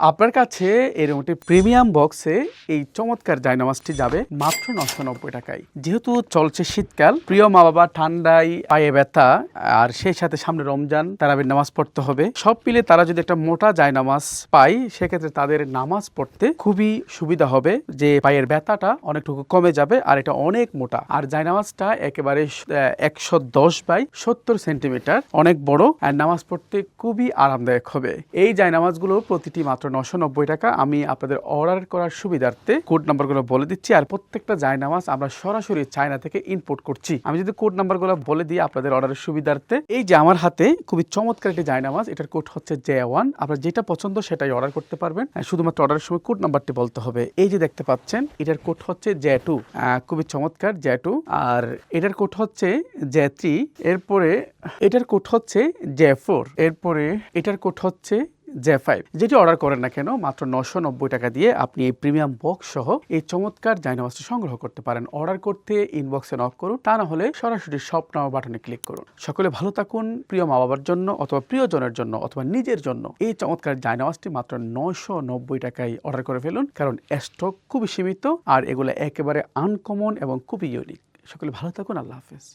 আপনার কাছে এরকম একটি প্রিমিয়াম বক্সে এই চমৎকার জায়নামাজটি যাবে মাত্র 990 টাকায়। যেহেতু চলছে শীতকাল, প্রিয় মা বাবা ঠান্ডায় পায়ে ব্যথা আর সেই সাথে সামনে রমজান, তারাবির নামাজ পড়তে হবে, সব মিলে তারা যদি একটা মোটা জায়নামাজ পায় সেক্ষেত্রে তাদের নামাজ পড়তে খুবই সুবিধা হবে, যে পায়ের ব্যথাটা অনেকটুকু কমে যাবে আর এটা অনেক মোটা। আর জায়নামাজটা একেবারে 110 বাই 70 সেন্টিমিটার, অনেক বড় আর নামাজ পড়তে খুবই আরামদায়ক হবে। এই জায়নামাজগুলো প্রতিটি মাত্র 990 টাকা। আমি আপনাদের অর্ডার করার সুবিধার্থে কোড নাম্বারগুলো বলে দিচ্ছি, আর প্রত্যেকটা জায়নামাজ আমরা সরাসরি চায়না থেকে ইম্পোর্ট করছি। আমি যদি কোড নাম্বারগুলো বলে দিই আপনাদের অর্ডারের সুবিধার্থে, এই যে আমার হাতে খুবই চমৎকার একটি জায়নামাজ, এটার কোড হচ্ছে J1। আপনার যেটা পছন্দ সেটাই অর্ডার করতে পারবেন, শুধুমাত্র অর্ডারের সময় কোড নাম্বারটি বলতে হবে। এই যে দেখতে পাচ্ছেন, এটার কোড হচ্ছে J2, খুবই চমৎকার J2। আর এটার কোড হচ্ছে J3, এরপরে এটার কোড হচ্ছে J4, এরপরে এটার কোড হচ্ছে J5। যেটি অর্ডার করেন না কেন, মাত্র 990 টাকা দিয়ে আপনি এই প্রিমিয়াম বক্স সহ এই চমৎকার জায়নামাজটি সংগ্রহ করতে পারেন। অর্ডার করতে ইনবক্সে নক করুন, তা না হলে সরাসরি শপ নাও বাটনে ক্লিক করুন। সকলে ভালো থাকুন। প্রিয় মা বাবার জন্য অথবা প্রিয়জনের জন্য অথবা নিজের জন্য এই চমৎকার জায়নামাজটি মাত্র 990 টাকায় অর্ডার করে ফেলুন, কারণ স্টক খুবই সীমিত আর এগুলো একেবারে আনকমন এবং খুবই ইউনিক। সকলে ভালো থাকুন। আল্লাহ হাফেজ।